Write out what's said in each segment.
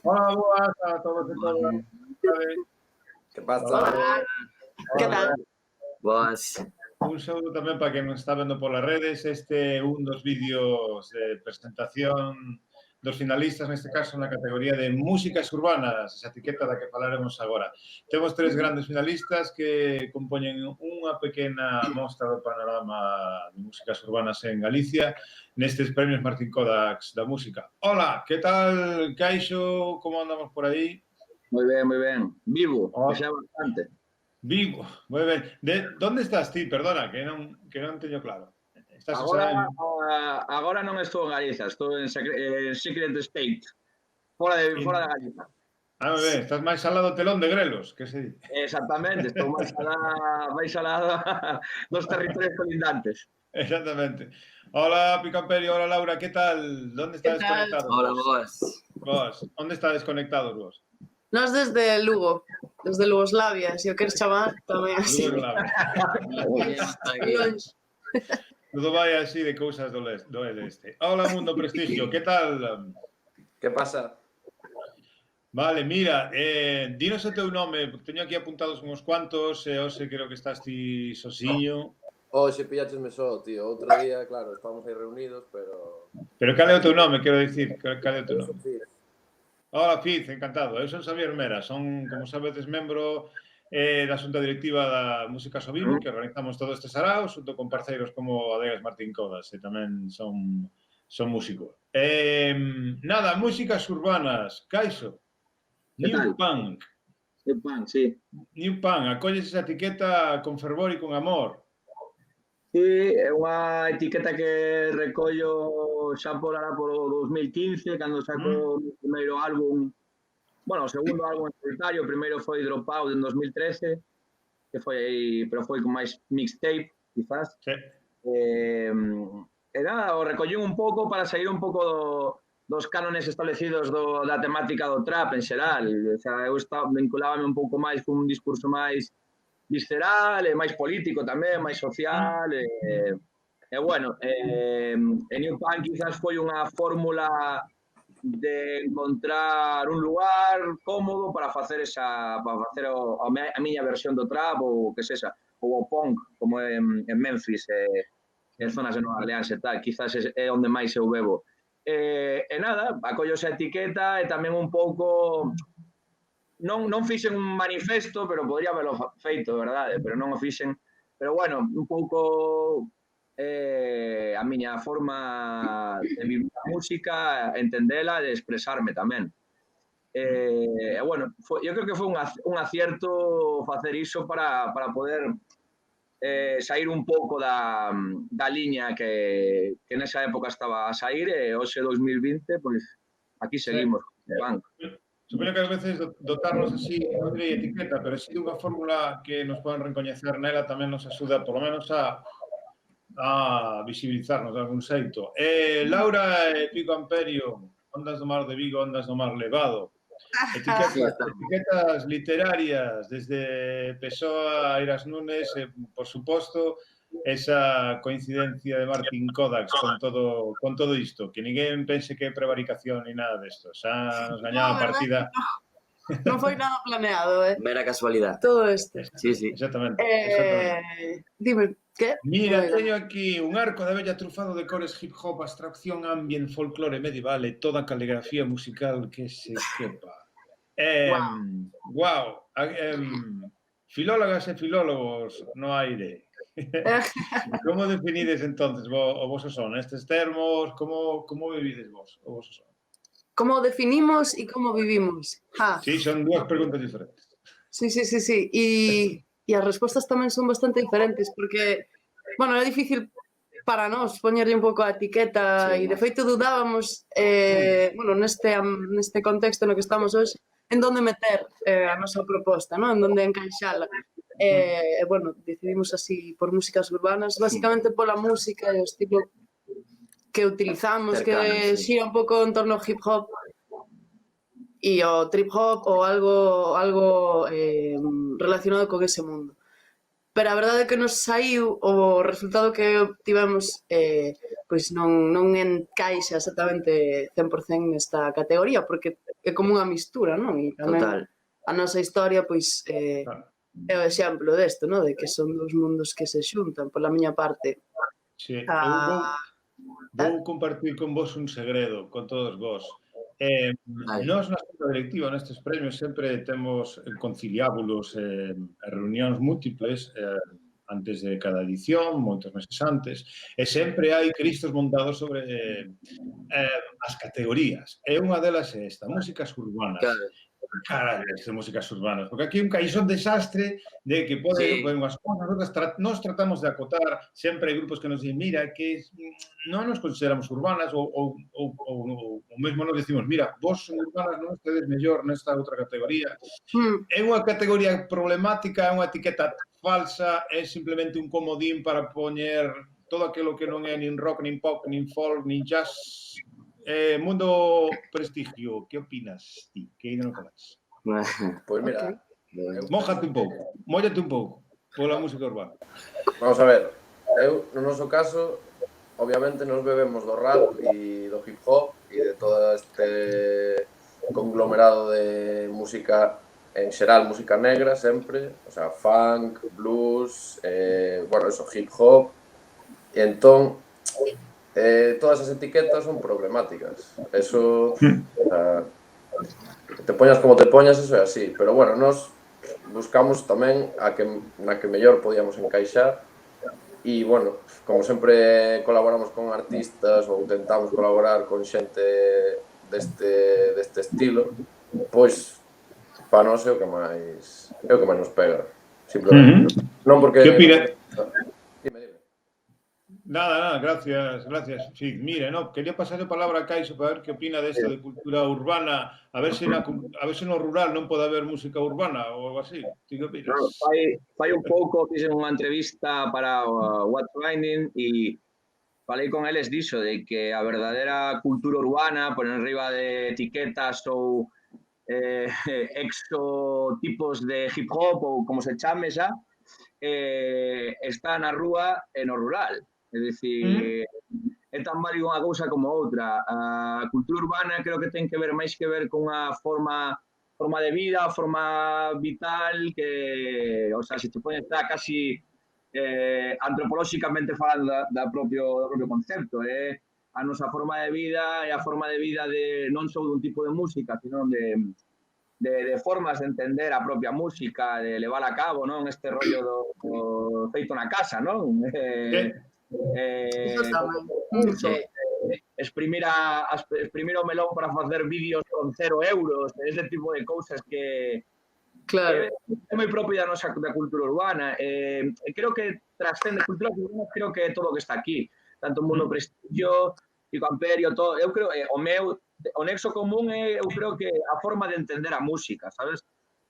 Hola, boas a todos e todas. Que pasa? Hola, que tal? Boas. Un saúdo tamén para quen nos está vendo polas redes. Este é un dos vídeos de presentación dos finalistas, neste caso na categoría de músicas urbanas, esa etiqueta da que falaremos agora. Temos tres grandes finalistas que compoñen unha pequena mostra do panorama de músicas urbanas en Galicia nestes premios Martín Kodax da música. Hola, que tal, Caixo? Como andamos por aí? Moi ben. Vivo, Oh. que xa bastante. Vivo, moi ben. Donde estás ti? Perdona, que non teño claro. Estás Agora non estou en Galiza, estou en Secret State, fora da Galiza. Moi ben, estás máis alá do telón de Grelos, que se di? Exactamente, estou máis alá dos territorios colindantes. Exactamente. Hola, Picamperio, hola, Laura, que tal? Donde estás conectados? Hola, boas. Vos, onde estades conectados vos? Nós desde Lugo, desde Lugoslavia, se o queres chamar, tamén así. Longe. Todo vai así de cousas do leste. Hola, Mundo Prestigio, que tal? Que pasa? Vale, mira, dinos o teu nome, teño aquí apuntados uns cuantos, hoxe creo que estás ti sosiño. Hoxe pilláchesme só, tío. Outro día, claro, estamos aí reunidos, pero... Pero cal é o teu nome, quero dicir? Cal é o teu nome? Fiz. Hola, Fiz, encantado. Eu son Xavier Mera, son, como sabedes, membro da xunta directiva da Música ao Vivo, que organizamos todo este sarao, xunto con parceiros como Adegas Martín Codas, e tamén son músicos. Nada, músicas urbanas, Caixo, New Punk. New Punk, sí. New Punk, acolles esa etiqueta con fervor e con amor. Sí, é unha etiqueta que recollo xa por 2015, cando saco o primeiro álbum, bueno, o segundo álbum en solitario, o primeiro foi Dropout en 2013, que foi aí, pero foi con máis mixtape, quizás. Sí. E nada, o recollín un pouco para sair un pouco dos cánones establecidos da temática do trap en xeral. O sea, eu vinculábame un pouco máis con un discurso máis visceral, máis político tamén, máis social, bueno, New Punk quizás foi unha fórmula de encontrar un lugar cómodo para facer a miña versión do trap ou que sexa, ou o punk, como en Memphis, en zonas de Nova Orleans e tal, quizás é onde máis eu bebo. E nada, acollo esa etiqueta e tamén un pouco... Non fixen un manifesto, pero podría haberlo feito, verdade, pero non o fixen. Pero bueno, un pouco a miña forma de vivir a música, entendela e de expresarme tamén. E bueno, eu creo que foi un acierto facer iso para poder sair un pouco da liña que nesa época estaba a sair e hoxe 2020, pois aquí seguimos con o banco. Supoño que ás veces dotarnos así, non direi etiqueta, pero sí unha fórmula que nos poden recoñecer nela tamén nos axuda, polo menos, a visibilizarnos de algún xeito. Laura e Pico Amperio, ondas do mar de Vigo, ondas do mar levado. Etiquetas literarias, desde Pessoa a Iras Nunes, por suposto, esa coincidencia de Martín Kodax con todo isto, que ninguén pense que é prevaricación ni nada desto, xa nos gañaba a partida. Non foi nada planeado, Mera casualidade. todo isto. Sí, sí. Exactamente. Dime, que? Mira, teño aquí un arco de vella trufado de cores hip-hop, abstracción, ambient, folclore medieval e toda caligrafía musical que se quepa. Guau. Filólogas e filólogos no aire. Como definides entonces o voso son? Estes termos, como vivides vos o voso son? Como definimos e como vivimos? Sí, son dúas preguntas diferentes. Sí. E as respostas tamén son bastante diferentes, porque, bueno, é difícil para nós poñerlle un pouco a etiqueta e, de feito, dudábamos, bueno, neste contexto no que estamos hoxe, en donde meter a nosa proposta, non? En donde encaixala. Bueno, decidimos así por músicas urbanas, basicamente pola música e o estilo que utilizamos, que xira un pouco en torno ao hip hop e o trip hop ou algo relacionado con ese mundo. Pero a verdade é que nos saiu o resultado que obtivemos pois non encaixa exactamente 100% nesta categoría, porque é como unha mistura, non? E tamén Total. a nosa historia, pois, é o exemplo desto, non? De que son dos mundos que se xuntan, pola miña parte. Sí, vou compartir con vos un segredo, con todos vos. Nós na Xunta Directiva, nestes premios, sempre temos conciliábulos e reunións múltiples antes de cada edición, moitos meses antes, e sempre hai cristos montados sobre as categorías. E unha delas é esta, músicas urbanas. Carallo, de músicas urbanas, porque aquí un caixón desastre de que pode unhas cousas, nós tratamos de acotar, sempre hai grupos que nos dicen, mira, que non nos consideramos urbanas ou mesmo nos decimos, mira, vos son urbanas, non estedes mellor nesta outra categoría. É unha categoría problemática, é unha etiqueta falsa, é simplemente un comodín para poñer todo aquilo que non é nin rock, nin pop, nin folk, nin jazz. Mundo Prestigio, que opinas ti? Que ainda non falas? Pois mira, mójate un pouco pola música urbana. Vamos a ver, eu, no noso caso, obviamente nos bebemos do rap e do hip hop e de todo este conglomerado de música, en xeral música negra sempre, o sea, funk, blues, bueno, eso, hip hop, e entón todas as etiquetas son problemáticas. Eso, te poñas como te poñas, eso é así. Pero bueno, nos buscamos tamén na que mellor podíamos encaixar e, bueno, como sempre colaboramos con artistas ou tentamos colaborar con xente deste estilo, pois, para nós é o que máis nos pega, simplemente. Non porque... Que opina? Nada, gracias. Sí, mire, no, quería pasar a palabra a Caixo para ver que opina desta de cultura urbana, a ver se no rural non pode haber música urbana ou algo así. Ti que opinas? Fai un pouco, fixe unha entrevista para What's Trending e falei con eles diso, de que a verdadeira cultura urbana, por enriba de etiquetas ou exotipos de hip hop ou como se chame xa, está na rúa e no rural. É dicir, é tan válido unha cousa como outra. A cultura urbana creo que ten que ver máis que ver con a forma de vida, forma vital, que, o sea, se te pones casi antropolóxicamente falando do propio concepto, a nosa forma de vida e a forma de vida de non só dun tipo de música, sino de formas de entender a propia música, de levar a cabo, non? Este rollo do feito na casa, non? Exprimir o melón para facer vídeos con 0 euros, ese tipo de cousas que é moi propia da nosa cultura urbana. Creo que trascende cultura urbana, creo que é todo o que está aquí, tanto o mundo prestigio, Pico Amperio, todo. Eu creo, o nexo común é, eu creo que a forma de entender a música, sabes?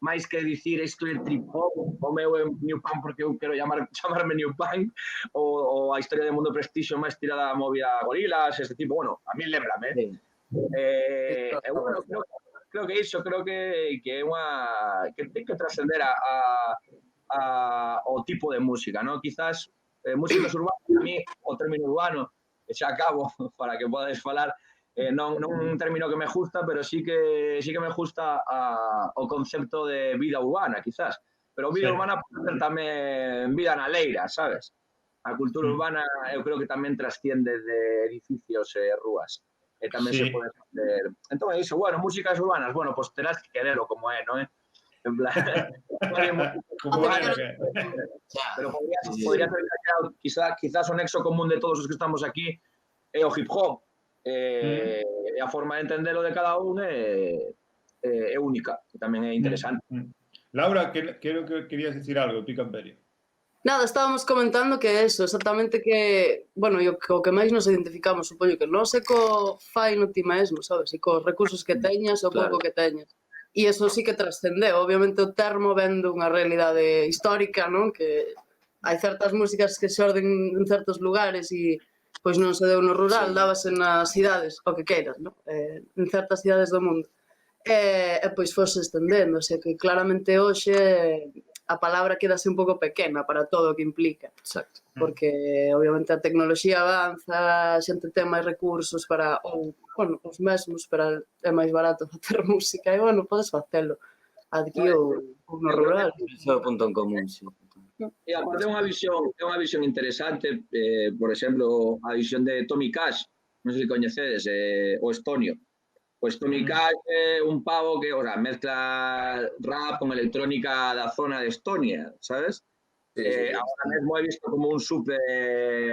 máis que dicir isto é trip hop, o meu é New Punk porque eu quero chamarme New Punk, ou a historia do Mundo Prestigio máis tirada a movida Gorilas, este tipo, bueno, a mí lembrame. Bueno, creo que iso, creo que é unha que ten que trascender ao tipo de música, ¿no? Quizás músicas urbanas, a mí o término urbano, e xa acabo para que podades falar, non un término que me gusta, pero sí que me gusta o concepto de vida urbana, quizás. Pero vida urbana pode ser tamén vida na leira, sabes? A cultura urbana eu creo que tamén trasciende de edificios e rúas. E tamén se pode facer... Entón, é iso, bueno, músicas urbanas, bueno, pues terás que quererlo como é, non é? En plan... Pero podría ser quizás o nexo común de todos os que estamos aquí é o hip hop. E a forma de entendelo de cada un é única, que tamén é interesante. Laura, creo que querías dicir algo, Pico Amperio. Nada, estábamos comentando que eso, exactamente que, bueno, o que máis nos identificamos, supoño que non sei co fai no ti mesmo, sabes? E cos recursos que teñas, o pouco que teñas. E eso sí que trascendeu, obviamente o termo ven dunha realidade histórica, non? Que hai certas músicas que xorden en certos lugares e pois non se deu no rural, dábase nas cidades, o que queiras, non? En certas cidades do mundo. E pois fose estendendo, o sea que claramente hoxe a palabra quedase un pouco pequena para todo o que implica. Exacto. Porque, obviamente, a tecnoloxía avanza, a xente ten máis recursos para, ou, bueno, os mesmos, para é máis barato facer música, e, bueno, podes facelo aquí ou no rural. Ese é o punto en común, sí. E aparte é unha visión interesante, por exemplo, a visión de Tommy Cash, non sei se coñecedes, o estonio. Pois Tommy Cash é un pavo que, o sea, mezcla rap con electrónica da zona de Estonia, sabes? Agora mesmo é visto como un super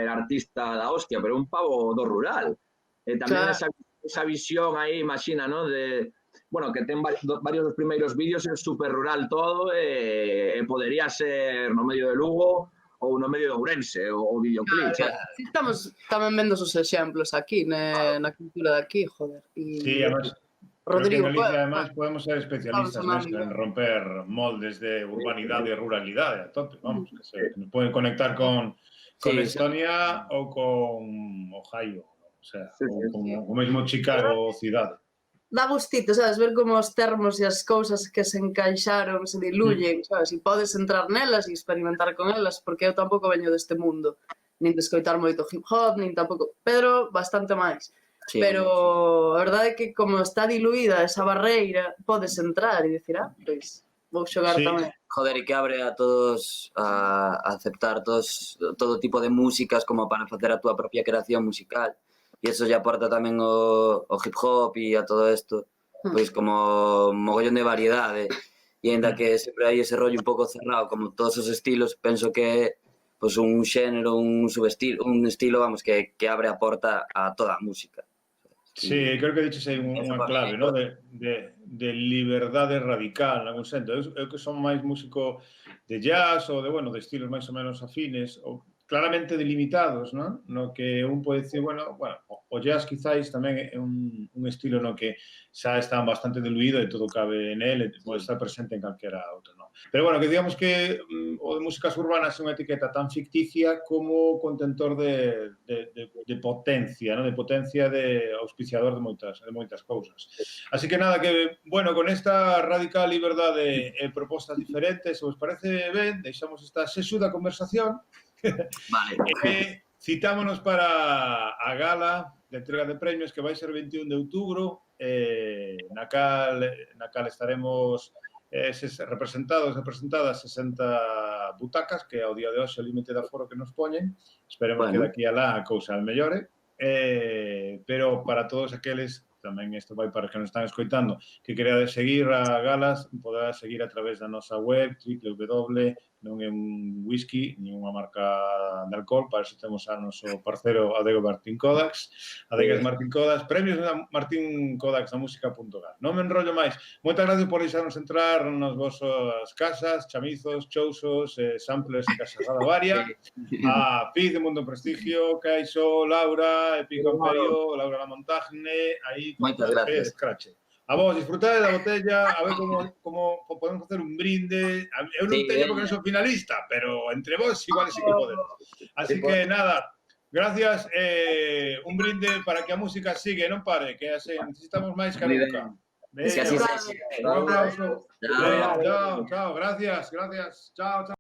artista da hostia, pero un pavo do rural. Tamén esa visión aí, imagina, ¿no? De, bueno, que ten varios dos primeiros vídeos en super rural todo, podería ser no medio de Lugo ou no medio de Ourense, o videoclip. Estamos tamén vendo os exemplos aquí, na cultura de aquí, joder. Sí, además, Rodrigo, creo que en Galicia, además, podemos ser especialistas en romper moldes de urbanidade e ruralidade a tope, vamos, que nos pueden conectar con Estonia ou con Ohio, o sea, o mesmo Chicago cidade. Dá gustito, sabes, ver como os termos e as cousas que se encaixaron se diluyen, sabes, e podes entrar nelas e experimentar con elas, porque eu tampouco veño deste mundo, nin de escoitar moito hip hop, nin tampouco, Pedro bastante máis. Sí, pero a verdade é que como está diluída esa barreira, podes entrar e dicir, pois vou xogar tamén. Joder, e que abre a todos a aceptar todo tipo de músicas como para facer a túa propia creación musical. E iso lle aporta tamén o hip hop e a todo isto, pois como mogollón de variedade. E ainda que sempre hai ese rollo un pouco cerrado, como todos os estilos, penso que pois un xénero, un subestilo, un estilo, vamos, que abre a porta a toda a música. Sí, creo que dices aí unha clave, ¿no? De liberdade radical, en algún sentido. Eu que son máis músico de jazz ou de, bueno, de estilos máis ou menos afines, ou claramente delimitados, ¿no? No que un pode dicir, bueno, o jazz quizáis tamén é un estilo no que xa está bastante diluído e todo cabe en él, e pode estar presente en calquera outro, ¿no? Pero, bueno, que digamos que o de músicas urbanas é unha etiqueta tan ficticia como contentor de potencia, ¿no? De potencia de auspiciador de moitas cousas. Así que nada, que, bueno, con esta radical liberdade e propostas diferentes, se vos parece ben, deixamos esta sexuda conversación. Vale. Citámonos para a gala de entrega de premios que vai ser 21 de outubro, na cal estaremos representadas 60 butacas, que ao día de hoxe é o límite de aforo que nos poñen. Esperemos que daqui a lá a cousa mellore, pero para todos aqueles, tamén isto vai para os que nos están escoitando, que queira seguir a galas, poderá seguir a través da nosa web, www, non é un whisky, ni unha marca de alcohol, para iso temos a noso parceiro Adego Martín Kodax, Adegas Martín Kodax, premios da Martín Kodax na música.gal. Non me enrollo máis. Moitas gracias por deixarnos entrar nas vosas casas, chamizos, chousos, samplers e casarrada varia. A Piz de Mundo Prestigio, Caixo, Laura, Epico Imperio, Laura La Montagne, aí, moitas gracias. A vos, disfrutade da botella, a ver como podemos facer un brinde. Eu non teño porque non sou finalista, pero entre vos igual sí que podemos. Así que nada, gracias. Un brinde para que a música sigue, non pare, que necesitamos máis que nunca. Que así sexa. Un aplauso. Chao, gracias. Chao.